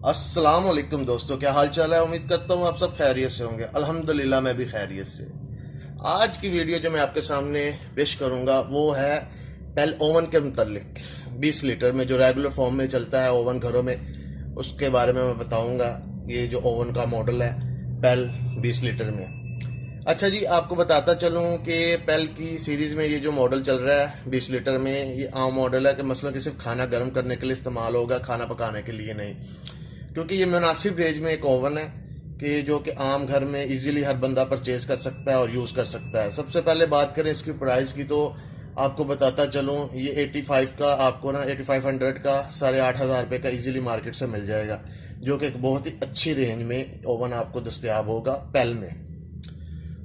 अस्सलाम वालेकुम दोस्तों, क्या हाल चाल है। उम्मीद करता हूँ आप सब खैरियत से होंगे। अल्हम्दुलिल्लाह मैं भी खैरियत से। आज की वीडियो जो मैं आपके सामने पेश करूँगा वो है पेल ओवन के मुतल्लिक। 20 लीटर में जो रेगुलर फॉर्म में चलता है ओवन घरों में, उसके बारे में मैं बताऊँगा। ये जो ओवन का मॉडल है पेल 20 लीटर में। अच्छा जी, आपको बताता चलूँ कि पेल की सीरीज़ में ये जो मॉडल चल रहा है 20 लीटर में, ये आम मॉडल है कि मसलन कि सिर्फ खाना गर्म करने के लिए इस्तेमाल होगा, खाना पकाने के लिए नहीं। क्योंकि ये मुनासिब रेंज में एक ओवन है कि जो कि आम घर में इजीली हर बंदा परचेज कर सकता है और यूज़ कर सकता है। सबसे पहले बात करें इसकी प्राइस की, तो आपको बताता चलूँ ये 85 का आपको ना 8500 का 8,500 रुपये का इजीली मार्केट से मिल जाएगा, जो कि एक बहुत ही अच्छी रेंज में ओवन आपको दस्तयाब होगा पेल में।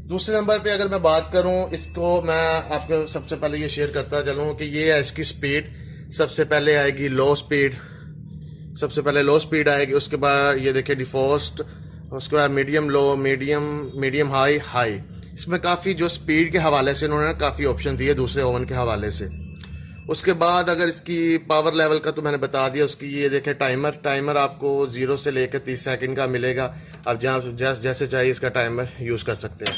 दूसरे नंबर पे अगर मैं बात करूं, इसको मैं आपको सबसे पहले ये शेयर करता चलूं कि ये है इसकी स्पीड। सबसे पहले आएगी लो स्पीड, सबसे पहले लो स्पीड आएगी, उसके बाद ये देखिए डिफॉस्ट, उसके बाद medium low, medium high high. इसमें काफ़ी जो स्पीड के हवाले से इन्होंने काफ़ी ऑप्शन दिए दूसरे ओवन के हवाले से। उसके बाद अगर इसकी पावर लेवल का तो मैंने बता दिया। उसकी ये देखें टाइमर आपको 0 से लेकर 30 सेकंड का मिलेगा। आप जहाँ जैसे चाहिए इसका टाइमर यूज़ कर सकते हैं,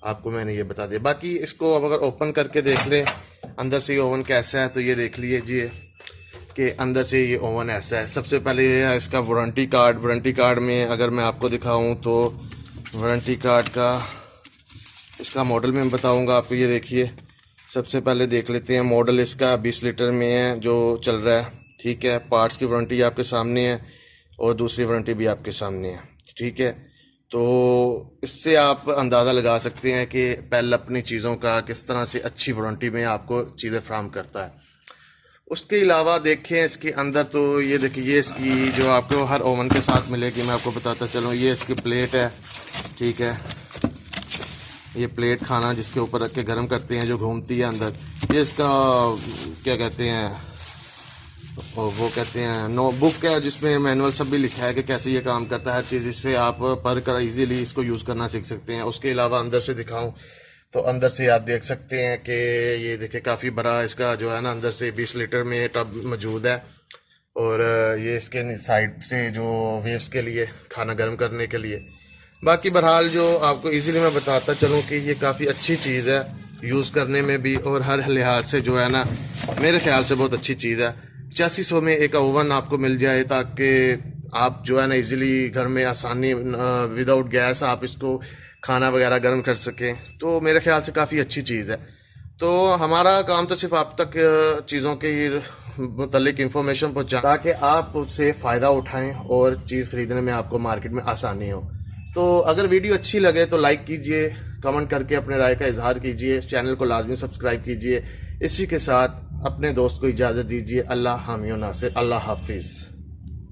आपको मैंने ये बता दिया। बाकी इसको अब अगर ओपन करके देख लें अंदर से ये ओवन कैसा है, तो ये देख लीजिए कि अंदर से ये ओवन ऐसा है। सबसे पहले ये है इसका वारंटी कार्ड में अगर मैं आपको दिखाऊं तो वारंटी कार्ड का इसका मॉडल में बताऊंगा आपको। ये देखिए, सबसे पहले देख लेते हैं मॉडल इसका 20 लीटर में है जो चल रहा है, ठीक है। पार्ट्स की वारंटी आपके सामने है और दूसरी वारंटी भी आपके सामने है, ठीक है। तो इससे आप अंदाज़ा लगा सकते हैं कि पेल अपनी चीज़ों का किस तरह से अच्छी वारंटी में आपको चीज़ें फ्राहम करता है। उसके अलावा देखें इसके अंदर, तो ये देखिए ये इसकी जो आपको हर ओवन के साथ मिलेगी, मैं आपको बताता चलूँ। ये इसकी प्लेट है, ठीक है। ये प्लेट खाना जिसके ऊपर रख के गर्म करते हैं जो घूमती है अंदर। ये इसका क्या कहते हैं, वो कहते हैं नो बुक है जिसमें मैनुअल सब भी लिखा है कि कैसे ये काम करता है। हर चीज़ इससे आप पढ़ कर इजीली इसको यूज़ करना सीख सकते हैं। उसके अलावा अंदर से दिखाऊं तो अंदर से आप देख सकते हैं कि ये देखिए काफ़ी बड़ा इसका जो है ना अंदर से 20 लीटर में टब मौजूद है। और ये इसके साइड से जो वेव्स के लिए खाना गर्म करने के लिए। बाकी बहरहाल जो आपको इजीली मैं बताता चलूँ कि ये काफ़ी अच्छी चीज़ है यूज़ करने में भी, और हर लिहाज से जो है ना मेरे ख्याल से बहुत अच्छी चीज़ है। 8500 में एक ओवन आपको मिल जाए ताकि आप जो है ना इजीली घर में आसानी विदाउट गैस आप इसको खाना वगैरह गर्म कर सकें, तो मेरे ख्याल से काफ़ी अच्छी चीज़ है। तो हमारा काम तो सिर्फ आप तक चीज़ों के मुतल्लिक इंफॉर्मेशन पहुँचा ताकि आप उससे फ़ायदा उठाएं और चीज़ ख़रीदने में आपको मार्केट में आसानी हो। तो अगर वीडियो अच्छी लगे तो लाइक कीजिए, कमेंट करके अपने राय का इजहार कीजिए, चैनल को लाजमी सब्सक्राइब कीजिए। इसी के साथ अपने दोस्त को इजाज़त दीजिए। अल्लाह हामी व नासिर। अल्लाह हाफिज़।